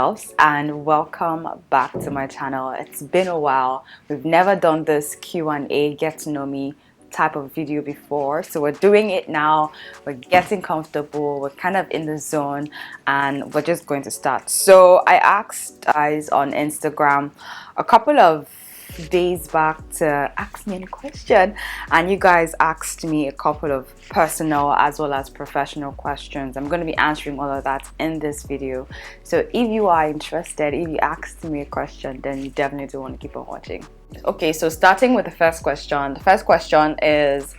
loves, and welcome back to my channel. It's been a while. We've never done this Q&A, get to know me type of video before, so we're doing it now. We're getting comfortable, we're kind of in the zone, and we're just going to start. So I asked guys on Instagram a couple of days back to ask me a question, and you guys asked me a couple of personal as well as professional questions. I'm going to be answering all of that in this video, so if you are interested, if you asked me a question, then you definitely do want to keep on watching. Okay, so starting with the first question. The first question is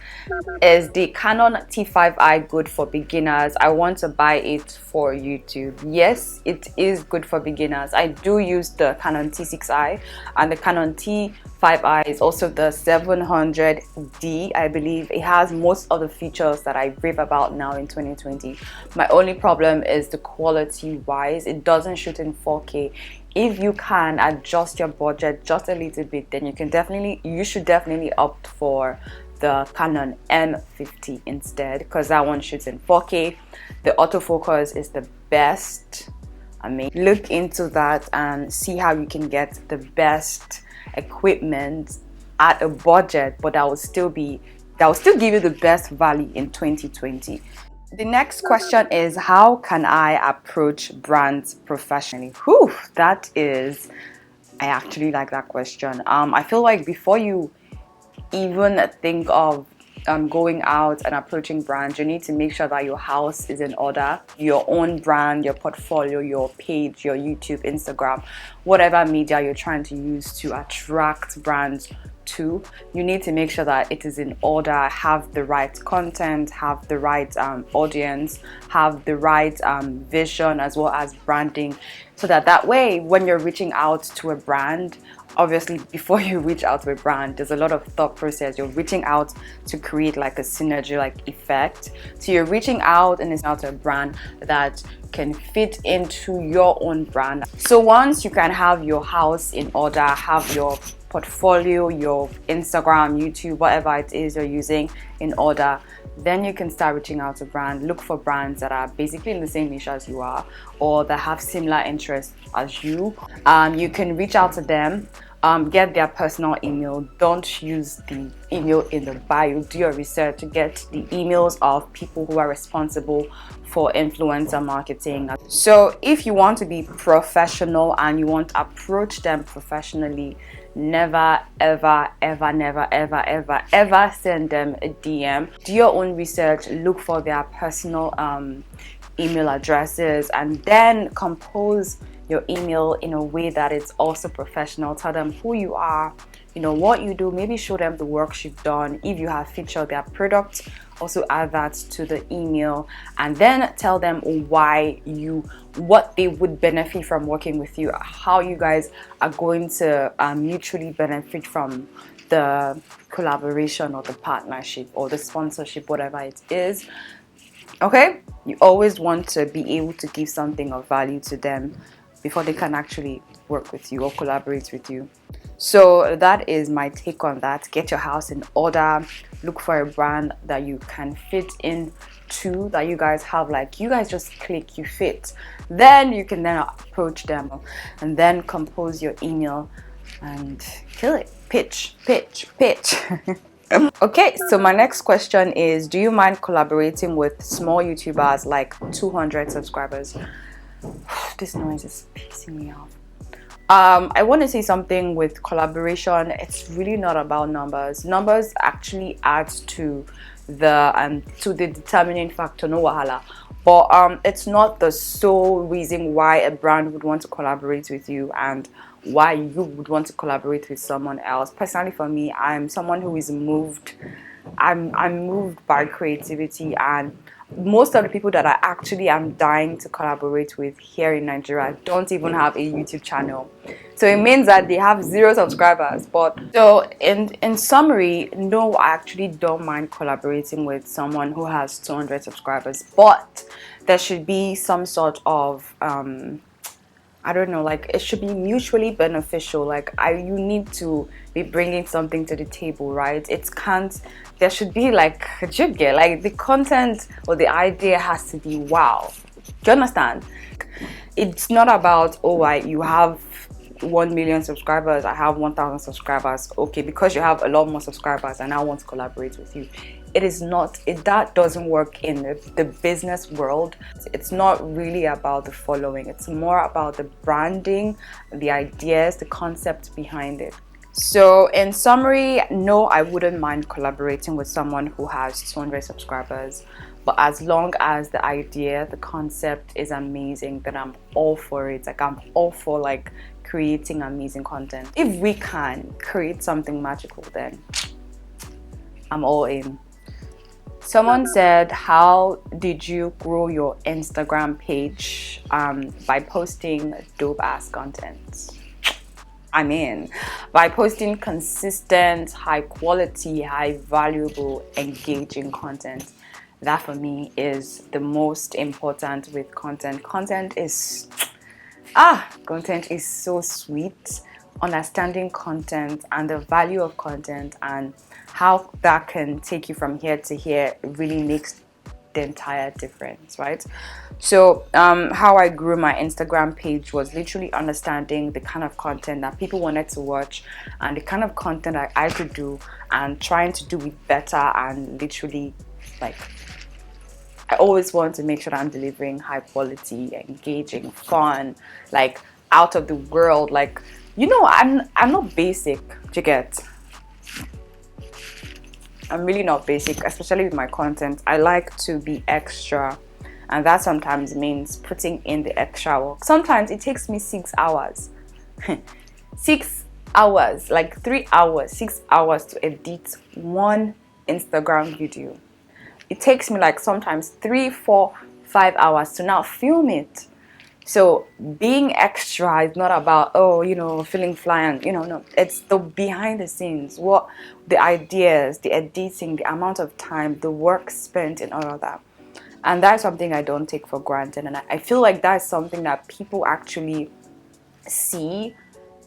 the Canon T5i good for beginners? I want to buy it for YouTube. Yes, it is good for beginners. I do use the Canon T6i, and the Canon T5i is also the 700D, I believe. It has most of the features that I rave about now in 2020. My only problem is the quality wise. It doesn't shoot in 4K. If you can adjust your budget just a little bit, then you should definitely opt for the Canon M50 instead, because that one shoots in 4K. The autofocus is the best. I mean, look into that and see how you can get the best equipment at a budget, but that will still give you the best value in 2020. The next question is, how can I approach brands professionally? Whew, I actually like that question. I feel like before you even think of going out and approaching brands, you need to make sure that your house is in order. Your own brand, your portfolio, your page, your YouTube, Instagram, whatever media you're trying to use to attract brands to, you need to make sure that it is in order, have the right content, have the right audience, have the right vision as well as branding, so that way when you're reaching out to a brand, obviously before you reach out to a brand, there's a lot of thought process. You're reaching out to create like a synergy like effect, so you're reaching out and it's out to a brand that can fit into your own brand. So once you can have your house in order, have your portfolio, your Instagram, YouTube, whatever it is you're using in order, then you can start reaching out to brands. Look for brands that are basically in the same niche as you are, or that have similar interests as you. You can reach out to them, get their personal email. Don't use the email in the bio. Do your research to get the emails of people who are responsible for influencer marketing. So if you want to be professional and you want to approach them professionally, never ever send them a DM. Do your own research, look for their personal email addresses, and then compose your email in a way that it's also professional. Tell them who you are, you know, what you do, maybe show them the work you've done. If you have featured their product, also add that to the email, and then tell them what they would benefit from working with you, how you guys are going to mutually benefit from the collaboration or the partnership or the sponsorship, whatever it is. Okay, you always want to be able to give something of value to them before they can actually work with you or collaborate with you. So that is my take on that. Get your house in order, look for a brand that you can fit into, that you guys have, like you guys just click, you fit. Then you can then approach them and then compose your email and kill it. Pitch. Okay, so my next question is, do you mind collaborating with small YouTubers like 200 subscribers? This noise is pissing me off. I want to say something with collaboration. It's really not about numbers. Numbers actually add to the determining factor, no wahala. But it's not the sole reason why a brand would want to collaborate with you and why you would want to collaborate with someone else. Personally, for me, I'm someone who is moved. I'm moved by creativity, and most of the people that I actually am dying to collaborate with here in Nigeria don't even have a YouTube channel. So it means that they have 0 subscribers. But so in summary, no, I actually don't mind collaborating with someone who has 200 subscribers, but there should be some sort of I don't know, like it should be mutually beneficial. Like you need to be bringing something to the table, right? There should be like the content or the idea has to be wow. Do you understand? It's not about, oh, you have 1 million subscribers, I have 1,000 subscribers, okay, because you have a lot more subscribers and I want to collaborate with you. It is not, that doesn't work in the business world. It's not really about the following, it's more about the branding, the ideas, the concept behind it. So in summary, no, I wouldn't mind collaborating with someone who has 200 subscribers, but as long as the idea, the concept is amazing, then I'm all for it. Like, I'm all for like creating amazing content. If we can create something magical, then I'm all in. Someone said, how did you grow your Instagram page? By posting dope ass content. I mean, by posting consistent, high quality, high valuable, engaging content. That for me is the most important with content. Content is so sweet. Understanding content and the value of content and how that can take you from here to here really makes the entire difference, right? So how I grew my Instagram page was literally understanding the kind of content that people wanted to watch and the kind of content I could do and trying to do it better, and literally like I always want to make sure that I'm delivering high quality, engaging, fun, like out of the world. Like, you know, I'm not basic, do you get? I'm really not basic, especially with my content. I like to be extra, and that sometimes means putting in the extra work. Sometimes it takes me 6 hours 6 hours, like 3 hours, 6 hours to edit one Instagram video. It takes me like sometimes 3, 4, 5 hours to now film it. So being extra is not about, oh, you know, feeling fly and, you know, no, it's the behind the scenes, what the ideas, the editing, the amount of time, the work spent in all of that. And that's something I don't take for granted, and I feel like that's something that people actually see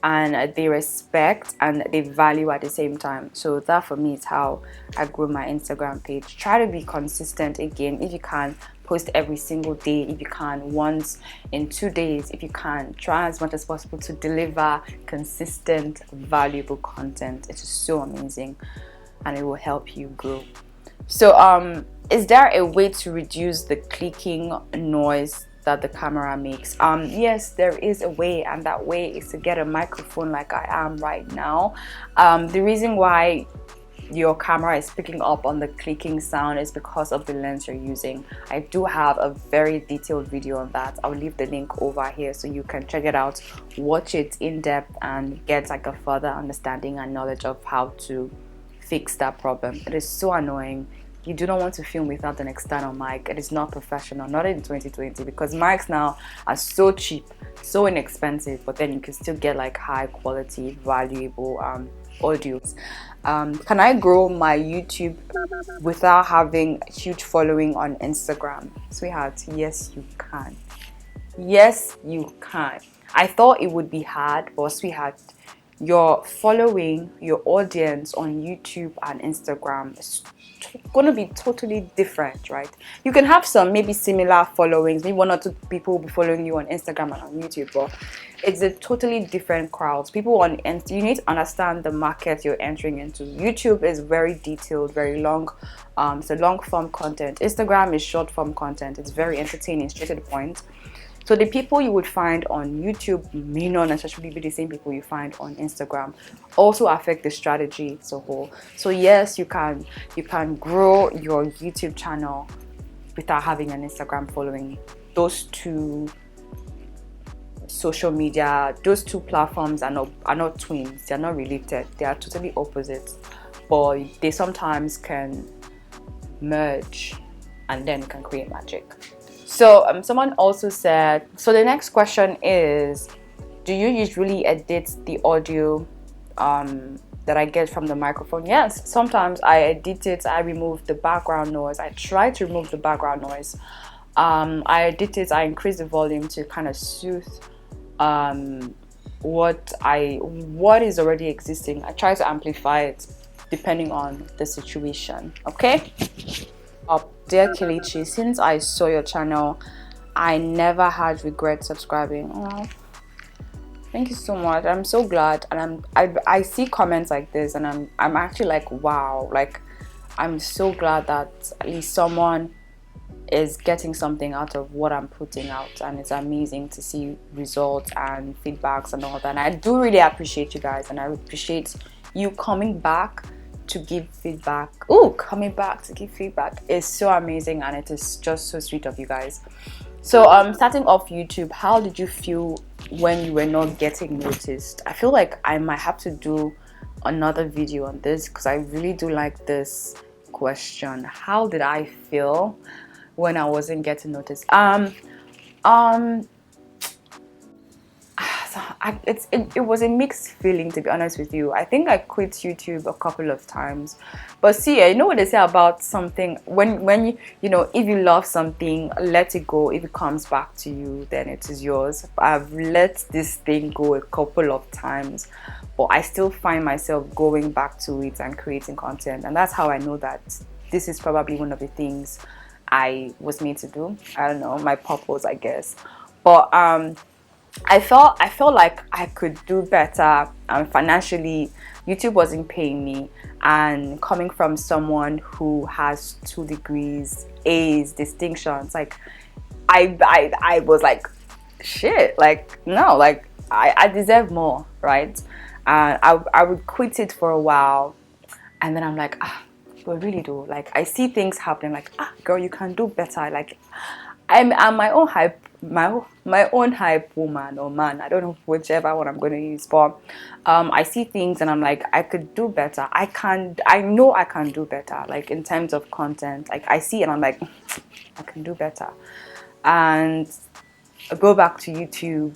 and they respect and they value at the same time. So that for me is how I grew my Instagram page. Try to be consistent again. If you can, post every single day. If you can, once in 2 days. If you can, try as much as possible to deliver consistent, valuable content. It is so amazing and it will help you grow. So is there a way to reduce the clicking noise that the camera makes? Yes, there is a way, and that way is to get a microphone like I am right now. The reason why your camera is picking up on the clicking sound is because of the lens you're using. I do have a very detailed video on that. I'll leave the link over here so you can check it out, watch it in depth, and get like a further understanding and knowledge of how to fix that problem. It is so annoying. You do not want to film without an external mic. It is not professional, not in 2020, because mics now are so cheap, so inexpensive, but then you can still get like high quality, valuable audios. Can I grow my YouTube without having a huge following on Instagram? Sweetheart, yes you can. Yes you can. I thought it would be hard, but sweetheart, your following, your audience on YouTube and Instagram is going to be totally different, right? You can have some maybe similar followings, maybe 1 or 2 people will be following you on Instagram and on YouTube, but it's a totally different crowd. People on you need to understand the market you're entering into. YouTube is very detailed, very long. It's a long form content. Instagram is short form content. It's very entertaining, straight to the point. So the people you would find on YouTube may not necessarily be the same people you find on Instagram. Also affect the strategy as a whole. So yes, you can grow your YouTube channel without having an Instagram following. Those two social media, those two platforms are not twins. They are not related. They are totally opposites, but they sometimes can merge and then can create magic. So someone also said, so the next question is, do you usually edit the audio that I get from the microphone? Yes, sometimes I edit it. I remove the background noise. I try to remove the background noise. I edit it. I increase the volume to kind of soothe what is already existing. I try to amplify it depending on the situation. Okay. Dear Kelechi, since I saw your channel, I never had regret subscribing. Oh, thank you so much. I'm so glad, and I see comments like this, and I'm actually like, wow, like I'm so glad that at least someone is getting something out of what I'm putting out, and it's amazing to see results and feedbacks and all that. And I do really appreciate you guys, and I appreciate you coming back to give feedback. Oh, coming back to give feedback is so amazing, and it is just so sweet of you guys. So starting off YouTube, how did you feel when you were not getting noticed? I feel like I might have to do another video on this because I really do like this question. How did I feel when I wasn't getting noticed? It was a mixed feeling, to be honest with you. I think I quit YouTube a couple of times, but see, you know what they say about something, when you know, if you love something, let it go. If it comes back to you, then it is yours. I've let this thing go a couple of times, but I still find myself going back to it and creating content, and that's how I know that this is probably one of the things I was made to do. I don't know, my purpose, I guess. But I felt like I could do better, and financially YouTube wasn't paying me, and coming from someone who has 2 degrees, A's, distinctions, like I was like, shit, like no, like I deserve more, right? And I would quit it for a while, and then I'm like, but really though, like I see things happening, like, girl, you can do better. Like I'm my own hype, my own hype woman or man, I don't know whichever one I'm going to use, but I see things and I'm like, I could do better. I know I can do better, like in terms of content. Like I see and I'm like, I can do better, and I go back to YouTube,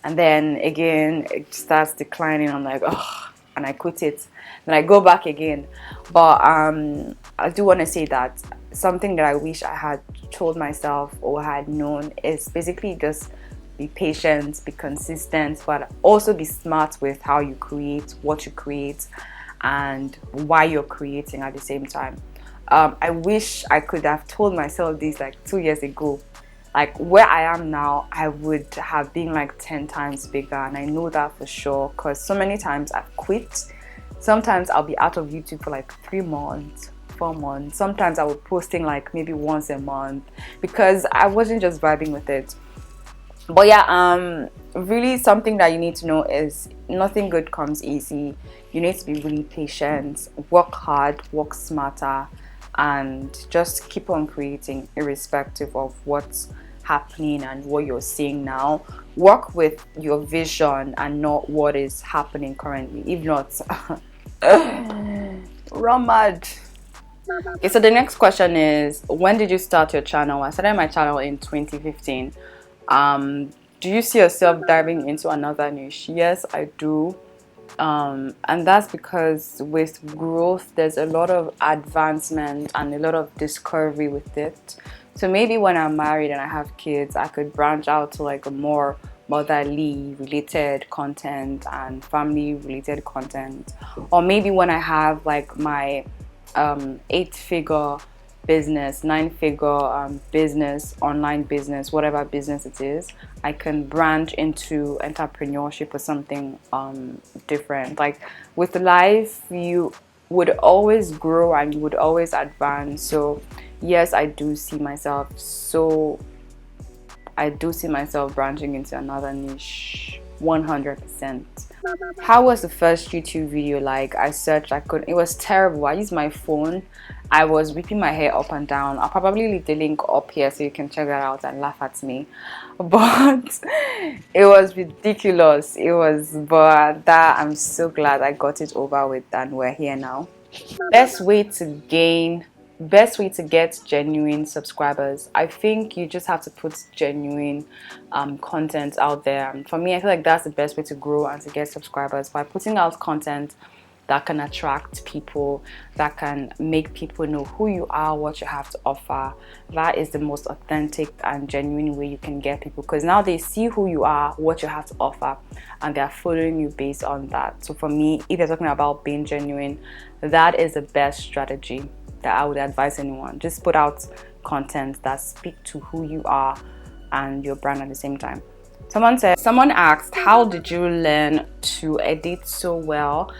and then again it starts declining. I'm like, oh, and I quit it. Then I go back again. But I do want to say that something that I wish I had told myself or had known is basically just be patient, be consistent, but also be smart with how you create, what you create, and why you're creating at the same time. I wish I could have told myself this like 2 years ago. Like where I am now, I would have been like 10 times bigger, and I know that for sure because so many times I've quit. Sometimes I'll be out of YouTube for like 3 months, 4 months. Sometimes I was posting like maybe once a month because I wasn't just vibing with it. But yeah, really something that you need to know is nothing good comes easy. You need to be really patient, work hard, work smarter, and just keep on creating irrespective of what's happening and what you're seeing now. Work with your vision and not what is happening currently. If not, run mad. Okay, so the next question is, when did you start your channel? I started my channel in 2015. Do you see yourself diving into another niche? Yes, I do. And that's because with growth there's a lot of advancement and a lot of discovery with it. So maybe when I'm married and I have kids, I could branch out to like a more motherly related content and family related content. Or maybe when I have like my 8-figure business, 9-figure business, online business, whatever business it is, I can branch into entrepreneurship or something different. Like with life, you would always grow and you would always advance. So yes, I do see myself branching into another niche 100%. How was the first YouTube video like? I searched, it was terrible. I used my phone. I was whipping my hair up and down. I'll probably leave the link up here so you can check that out and laugh at me. But it was ridiculous. But that I'm so glad I got it over with and we're here now. Best way to get genuine subscribers. I think you just have to put genuine content out there. And for me, I feel like that's the best way to grow and to get subscribers, by putting out content that can attract people, that can make people know who you are, what you have to offer. That is the most authentic and genuine way you can get people, because now they see who you are, what you have to offer, and they're following you based on that. So for me, if you're talking about being genuine, that is the best strategy that I would advise anyone. Just put out content that speak to who you are, and your brand at the same time. Someone asked, how did you learn to edit so well?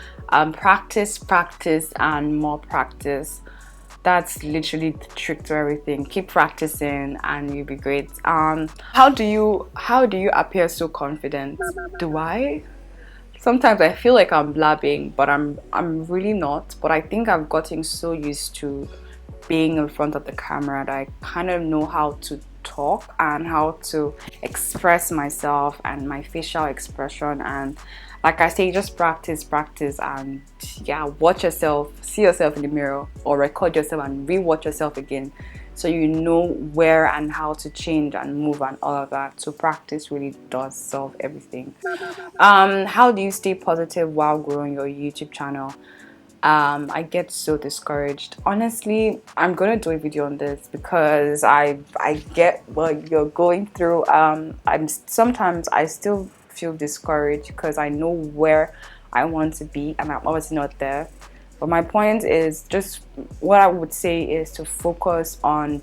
Practice, practice, and more practice. That's literally the trick to everything. Keep practicing and you'll be great. How do you appear so confident? Do I? Sometimes I feel like I'm blabbing, but I'm really not. But I think I've gotten so used to being in front of the camera that I kind of know how to talk and how to express myself and my facial expression. And like I say, just practice, and yeah, watch yourself, see yourself in the mirror, or record yourself and re-watch yourself again, so you know where and how to change and move and all of that. So practice really does solve everything. How do you stay positive while growing your YouTube channel? I get so discouraged. Honestly, I'm gonna do a video on this because I get what you're going through. Sometimes I still feel discouraged because I know where I want to be and I'm obviously not there. But my point is, just what I would say is to focus on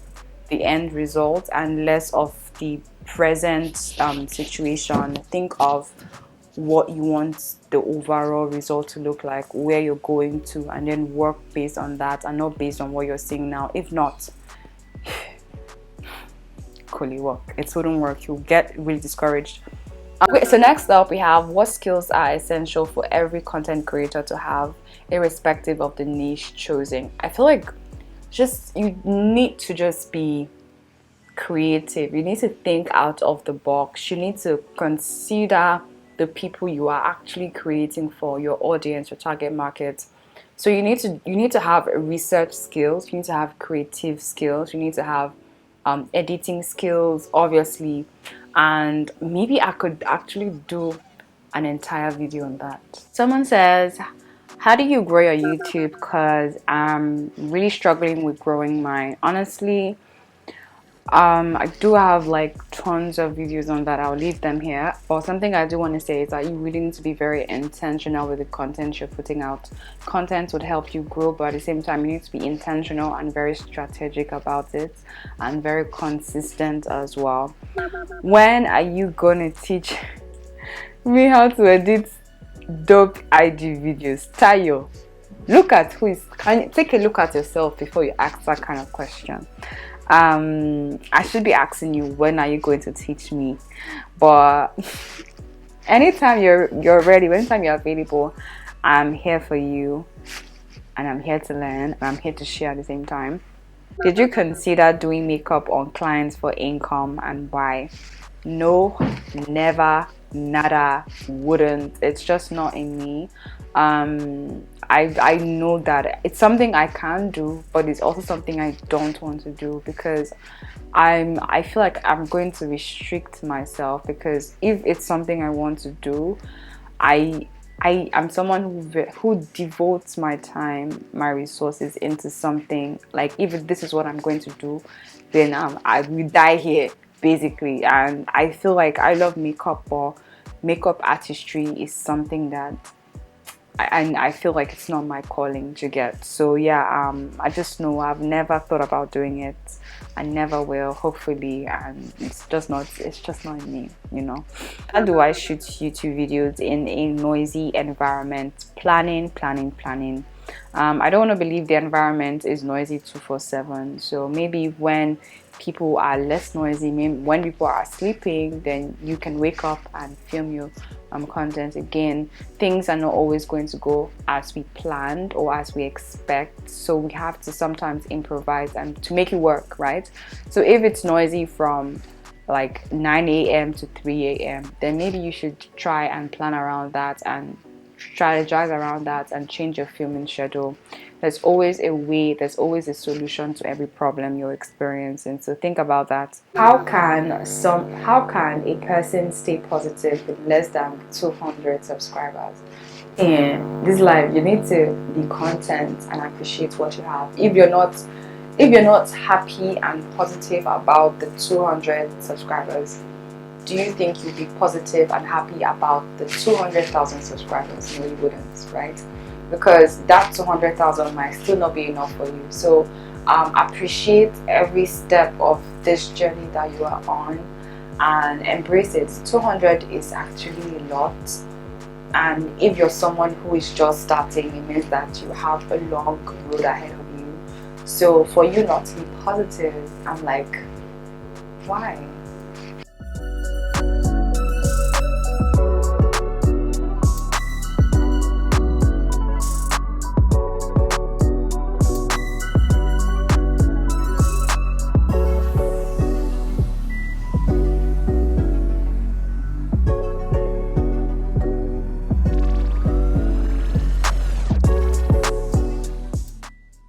the end result and less of the present situation. Think of what you want the overall result to look like, where you're going to, and then work based on that and not based on what you're seeing now. If not, coolly work. It wouldn't work. You'll get really discouraged. Okay, so next up we have, what skills are essential for every content creator to have, irrespective of the niche chosen? I feel like you need to just be creative. You need to think out of the box. You need to consider the people you are actually creating for, your audience, your target market. So you need to have research skills, you need to have creative skills, you need to have editing skills, obviously, and maybe I could actually do an entire video on that. Someone says, how do you grow your YouTube? Because I'm really struggling with growing mine. Honestly, I do have like tons of videos on that. I'll leave them here. But something I do want to say is that you really need to be very intentional with the content you're putting out. Content would help you grow, but at the same time you need to be intentional and very strategic about it, and very consistent as well. When are you gonna teach me how to edit dope IG videos? Tayo, look at can you take a look at yourself before you ask that kind of question. I should be asking you, when are you going to teach me? But anytime you're ready, anytime you're available, I'm here for you, and I'm here to learn, and I'm here to share at the same time. Did you consider doing makeup on clients for income, and why? No, never, nada, wouldn't. It's just not in me. I know that it's something I can do, but it's also something I don't want to do, because I feel like I'm going to restrict myself, because if it's something I want to do, I am someone who devotes my time, my resources into something. Like, if this is what I'm going to do, then I will die here, basically. And I feel like I love makeup, or makeup artistry is something that I feel like it's not my calling to get. So yeah, I just know I've never thought about doing it. I never will, hopefully, and it's just not in me, you know. How do I shoot YouTube videos in a noisy environment? Planning. I don't want to believe the environment is noisy 24/7. So maybe when people are less noisy, maybe when people are sleeping, then you can wake up and film your content. Again, things are not always going to go as we planned or as we expect, so we have to sometimes improvise and to make it work, right? So if it's noisy from like 9 a.m. to 3 a.m., then maybe you should try and plan around that and strategize around that and change your filming schedule. There's always a way, there's always a solution to every problem you're experiencing, so think about that. How can a person stay positive with less than 200 subscribers? In this life, you need to be content and appreciate what you have. If you're not happy and positive about the 200 subscribers, do you think you'd be positive and happy about the 200,000 subscribers? No, you wouldn't, right? Because that 200,000 might still not be enough for you. So appreciate every step of this journey that you are on, and embrace it. 200 is actually a lot, and if you're someone who is just starting, it means that you have a long road ahead of you. So for you not to be positive, I'm like, why?